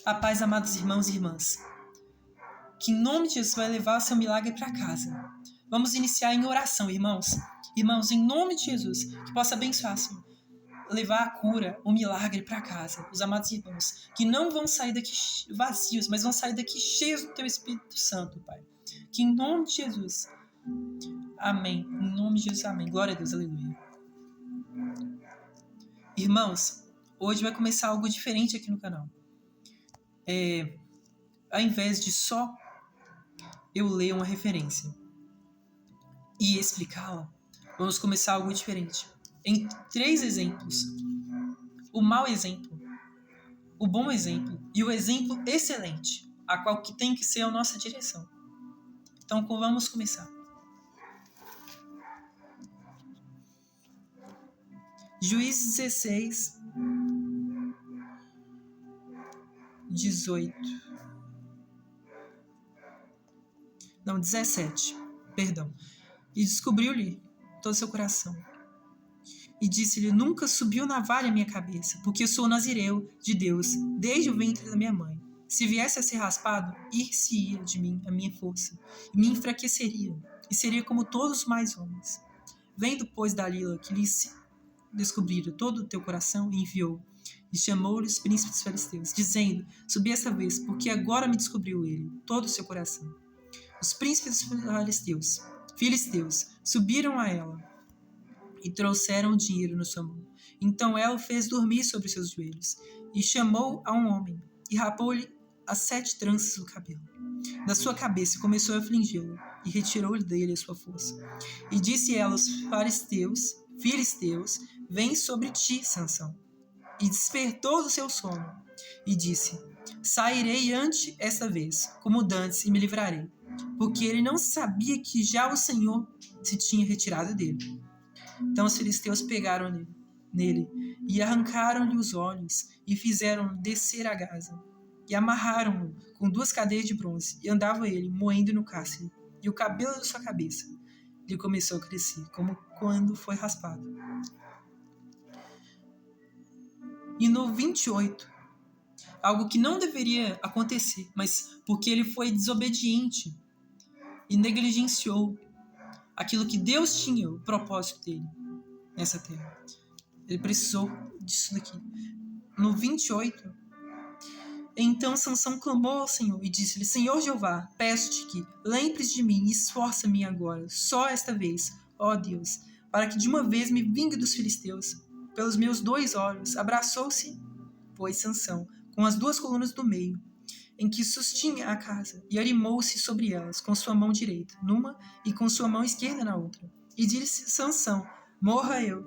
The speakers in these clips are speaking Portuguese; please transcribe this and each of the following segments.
A paz, amados irmãos e irmãs, que em nome de Jesus vai levar o seu milagre para casa. Vamos iniciar em oração, irmãos. Irmãos, em nome de Jesus, que possa abençoar, Senhor, levar a cura, o milagre para casa. Os amados irmãos, que não vão sair daqui vazios, mas vão sair daqui cheios do teu Espírito Santo, Pai. Que em nome de Jesus, amém. Em nome de Jesus, amém. Glória a Deus, aleluia. Irmãos, hoje vai começar algo diferente aqui no canal. Ao invés de só eu ler uma referência e explicá-la, vamos começar algo diferente. Em 3 exemplos. O mau exemplo, o bom exemplo e o exemplo excelente, a qual que tem que ser a nossa direção. Então, vamos começar. Juízes 16, 17, perdão. E descobriu-lhe todo seu coração. E disse-lhe, nunca subiu navalha a minha cabeça, porque eu sou nazireu de Deus, desde o ventre da minha mãe. Se viesse a ser raspado, ir-se-ia de mim a minha força, e me enfraqueceria, e seria como todos os mais homens. Vendo, pois, Dalila, que lhe descobrira todo o teu coração, e enviou, e chamou-lhe os príncipes filisteus, dizendo, subi essa vez, porque agora me descobriu ele, todo o seu coração. Os príncipes filisteus subiram a ela, e trouxeram o dinheiro na sua mão. Então ela o fez dormir sobre seus joelhos, e chamou a um homem, e rapou-lhe as 7 tranças do cabelo da sua cabeça, e começou a afligi-lo, e retirou-lhe dele a sua força. E disse ela aos filisteus, vem sobre ti, Sansão. E despertou do seu sono, e disse, sairei ante esta vez, como dantes, e me livrarei. Porque ele não sabia que já o Senhor se tinha retirado dele. Então os filisteus pegaram nele e arrancaram-lhe os olhos e fizeram-no descer a Gaza. E amarraram-no com 2 cadeias de bronze e andava ele moendo no cárcere. E o cabelo da sua cabeça lhe começou a crescer, como quando foi raspado. E no 28, algo que não deveria acontecer, mas porque ele foi desobediente e negligenciou aquilo que Deus tinha, o propósito dele nessa terra. Ele precisou disso daqui. No 28, então Sansão clamou ao Senhor e disse-lhe, Senhor Jeová, peço-te que lembres de mim e esforça-me agora, só esta vez, ó Deus, para que de uma vez me vingue dos filisteus. Pelos meus 2 olhos, abraçou-se, pois Sansão, com as 2 colunas do meio, em que sustinha a casa, e arrimou-se sobre elas, com sua mão direita, numa, e com sua mão esquerda na outra. E disse Sansão, morra eu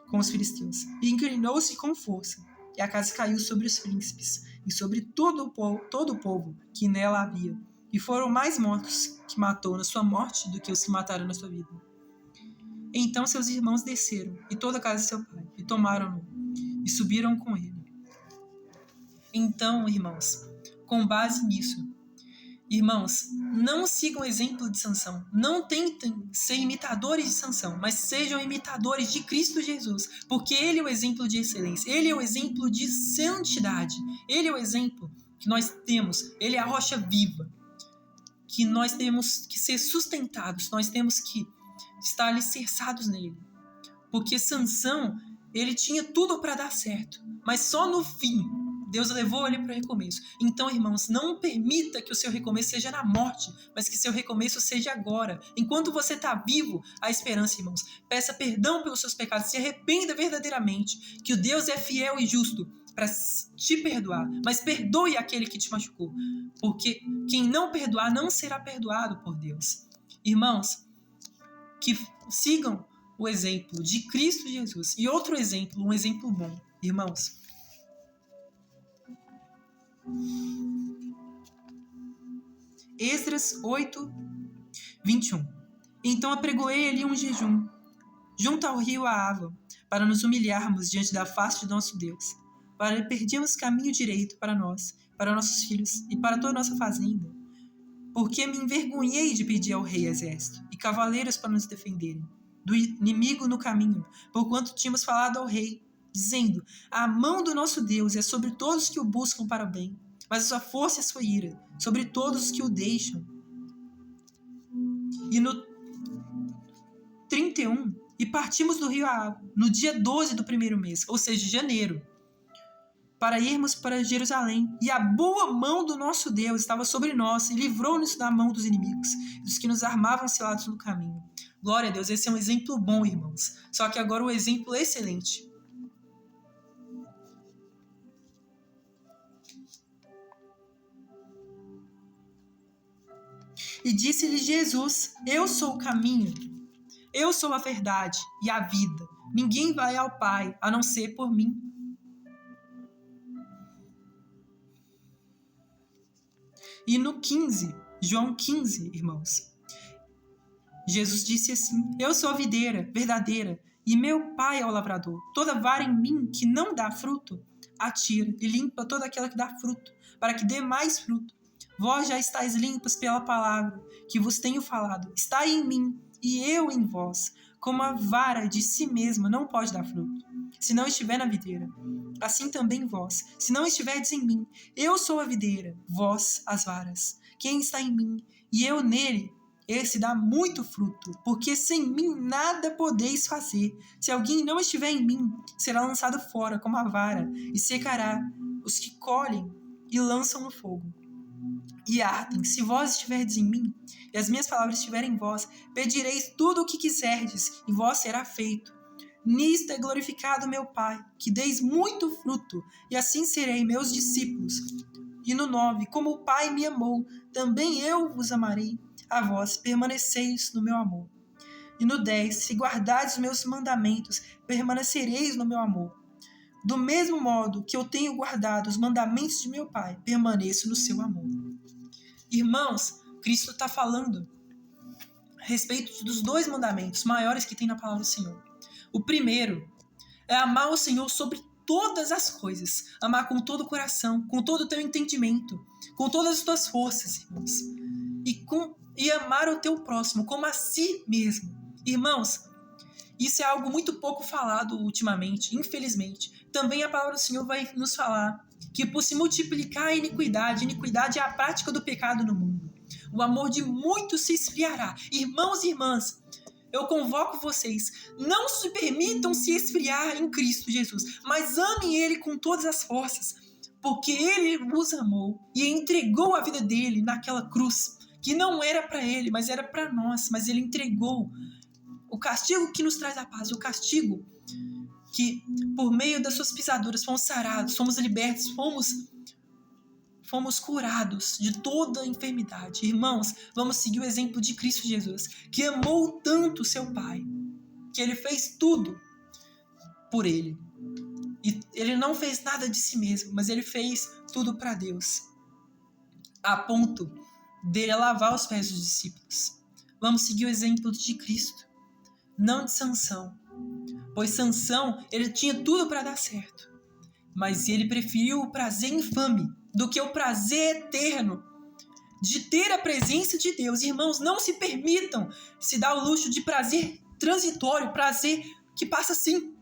com os filisteus. E inclinou-se com força, e a casa caiu sobre os príncipes, e sobre todo o povo que nela havia. E foram mais mortos que matou na sua morte do que os que mataram na sua vida. Então seus irmãos desceram, e toda a casa de seu pai, e tomaram-no, e subiram com ele. Então, irmãos, com base nisso, irmãos, não sigam o exemplo de Sansão. Não tentem ser imitadores de Sansão, mas sejam imitadores de Cristo Jesus, porque ele é o exemplo de excelência, ele é o exemplo de santidade, ele é o exemplo que nós temos, ele é a rocha viva, que nós temos que ser sustentados, nós temos que estar alicerçados nele. Porque Sansão, ele tinha tudo para dar certo, mas só no fim Deus levou ele para o recomeço. Então, irmãos, não permita que o seu recomeço seja na morte, mas que seu recomeço seja agora. Enquanto você está vivo, há esperança, irmãos. Peça perdão pelos seus pecados, se arrependa verdadeiramente, que o Deus é fiel e justo para te perdoar. Mas perdoe aquele que te machucou, porque quem não perdoar não será perdoado por Deus. Irmãos, que sigam o exemplo de Cristo Jesus. E outro exemplo, um exemplo bom, irmãos. Esdras 8, 21. Então apregoei ali um jejum, junto ao rio Ahava, para nos humilharmos diante da face de nosso Deus, para perdermos caminho direito para nós, para nossos filhos e para toda a nossa fazenda. Porque me envergonhei de pedir ao rei exército e cavaleiros para nos defenderem do inimigo no caminho, porquanto tínhamos falado ao rei, dizendo, a mão do nosso Deus é sobre todos que o buscam para o bem. mas a sua força e a sua ira sobre todos os que o deixam. E no 31, e partimos do rio Aabo, no dia 12 do primeiro mês, ou seja, janeiro, para irmos para Jerusalém. E a boa mão do nosso Deus estava sobre nós e livrou-nos da mão dos inimigos, dos que nos armavam cilados no caminho. Glória a Deus, esse é um exemplo bom, irmãos. Só que agora o exemplo excelente. E disse-lhe Jesus: eu sou o caminho, eu sou a verdade e a vida. Ninguém vai ao Pai a não ser por mim. E no 15, João 15, irmãos, Jesus disse assim: eu sou a videira verdadeira e meu Pai é o lavrador. Toda vara em mim que não dá fruto, atira e limpa toda aquela que dá fruto, para que dê mais fruto. Vós já estáis limpas pela palavra que vos tenho falado. Estai em mim e eu em vós. Como a vara de si mesma não pode dar fruto, se não estiver na videira, assim também vós, se não estiverdes em mim. Eu sou a videira, vós as varas. Quem está em mim e eu nele, esse dá muito fruto, porque sem mim nada podeis fazer. Se alguém não estiver em mim, será lançado fora como a vara e secará. Os que colhem e lançam no fogo e ardem. Se vós estiverdes em mim e as minhas palavras estiverem em vós, pedireis tudo o que quiserdes e vós será feito. Nisto é glorificado meu Pai, que deis muito fruto, e assim serei meus discípulos. E no 9, como o Pai me amou, também eu vos amarei, a vós permaneceis no meu amor. E no 10, se guardardes os meus mandamentos, permanecereis no meu amor. Do mesmo modo que eu tenho guardado os mandamentos de meu Pai, permaneço no seu amor. Irmãos, Cristo está falando a respeito dos dois mandamentos maiores que tem na palavra do Senhor. O primeiro é amar o Senhor sobre todas as coisas. Amar com todo o coração, com todo o teu entendimento, com todas as tuas forças, irmãos. E amar o teu próximo como a si mesmo. Irmãos, isso é algo muito pouco falado ultimamente, infelizmente. Também a palavra do Senhor vai nos falar que por se multiplicar a iniquidade é a prática do pecado no mundo. O amor de muitos se esfriará. Irmãos e irmãs, eu convoco vocês, não se permitam se esfriar em Cristo Jesus, mas amem Ele com todas as forças, porque Ele vos amou e entregou a vida dele naquela cruz, que não era para Ele, mas era para nós, mas Ele entregou o castigo que nos traz a paz, o castigo que por meio das suas pisaduras fomos sarados, fomos libertos, fomos curados de toda a enfermidade. Irmãos, vamos seguir o exemplo de Cristo Jesus, que amou tanto seu Pai, que Ele fez tudo por Ele. E Ele não fez nada de si mesmo, mas Ele fez tudo para Deus, a ponto dele lavar os pés dos discípulos. Vamos seguir o exemplo de Cristo, não de Sansão, pois Sansão, ele tinha tudo para dar certo, mas ele preferiu o prazer infame do que o prazer eterno de ter a presença de Deus. Irmãos, não se permitam se dar o luxo de prazer transitório, prazer que passa assim.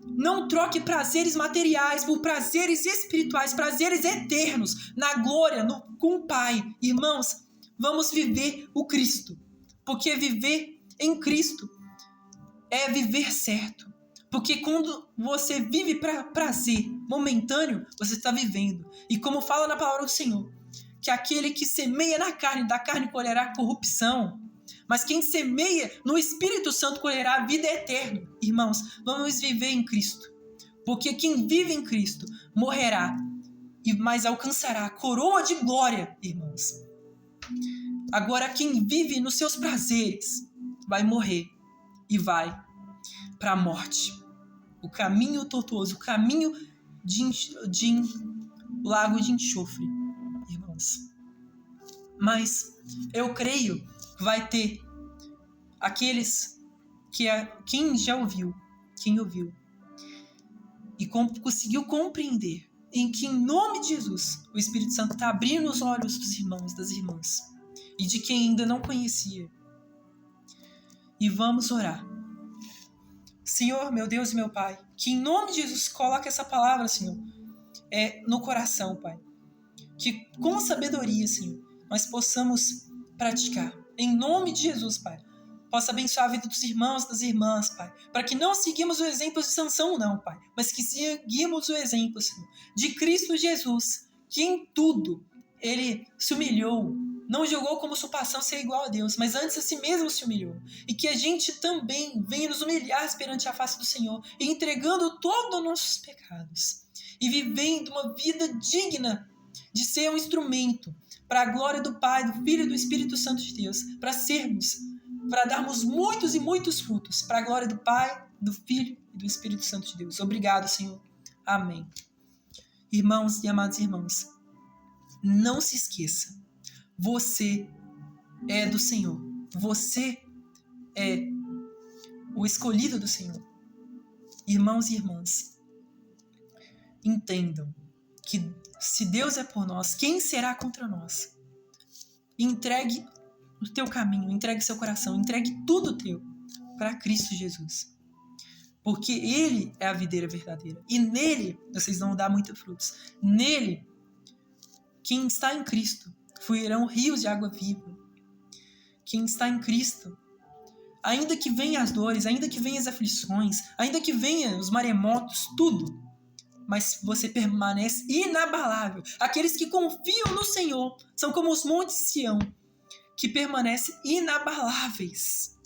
Não troque prazeres materiais por prazeres espirituais, prazeres eternos, na glória, com o Pai. Irmãos, vamos viver o Cristo, porque viver em Cristo é viver certo. Porque quando você vive para prazer momentâneo, você está vivendo. E como fala na palavra do Senhor, que aquele que semeia na carne, da carne colherá corrupção, mas quem semeia no Espírito Santo colherá a vida eterna. Irmãos, vamos viver em Cristo. Porque quem vive em Cristo morrerá, mas alcançará a coroa de glória, irmãos. Agora, quem vive nos seus prazeres vai morrer e vai para a morte. O caminho tortuoso, o caminho de lago de enxofre, irmãos. Mas eu creio que vai ter aqueles quem já ouviu, quem ouviu e conseguiu compreender em que, em nome de Jesus, o Espírito Santo está abrindo os olhos dos irmãos, das irmãs e de quem ainda não conhecia. E vamos orar. Senhor, meu Deus e meu Pai, que em nome de Jesus coloque essa palavra, Senhor, no coração, Pai. que com sabedoria, Senhor, nós possamos praticar. Em nome de Jesus, Pai. Possa abençoar a vida dos irmãos e das irmãs, Pai. Para que não seguimos o exemplo de Sansão, não, Pai. Mas que seguimos o exemplo, Senhor, de Cristo Jesus, que em tudo ele se humilhou. Não julgou como usurpação ser igual a Deus, mas antes a si mesmo se humilhou. E que a gente também venha nos humilhar perante a face do Senhor, e entregando todos os nossos pecados. E vivendo uma vida digna de ser um instrumento para a glória do Pai, do Filho e do Espírito Santo de Deus. Para darmos muitos e muitos frutos para a glória do Pai, do Filho e do Espírito Santo de Deus. Obrigado, Senhor. Amém. Irmãos e amados irmãos, não se esqueça, você é do Senhor. Você é o escolhido do Senhor. Irmãos e irmãs, entendam que se Deus é por nós, quem será contra nós? Entregue o teu caminho, entregue seu coração, entregue tudo teu para Cristo Jesus. Porque Ele é a videira verdadeira. E nele vocês vão dar muitos frutos. Nele, quem está em Cristo, fluirão rios de água viva. Quem está em Cristo, ainda que venham as dores, ainda que venham as aflições, ainda que venham os maremotos, tudo, mas você permanece inabalável. Aqueles que confiam no Senhor são como os montes de Sião, que permanecem inabaláveis.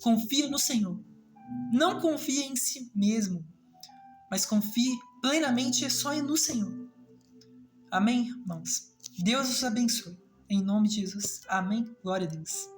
Confie no Senhor. Não confie em si mesmo, mas confie plenamente só no Senhor. Amém, irmãos? Deus os abençoe. Em nome de Jesus. Amém. Glória a Deus.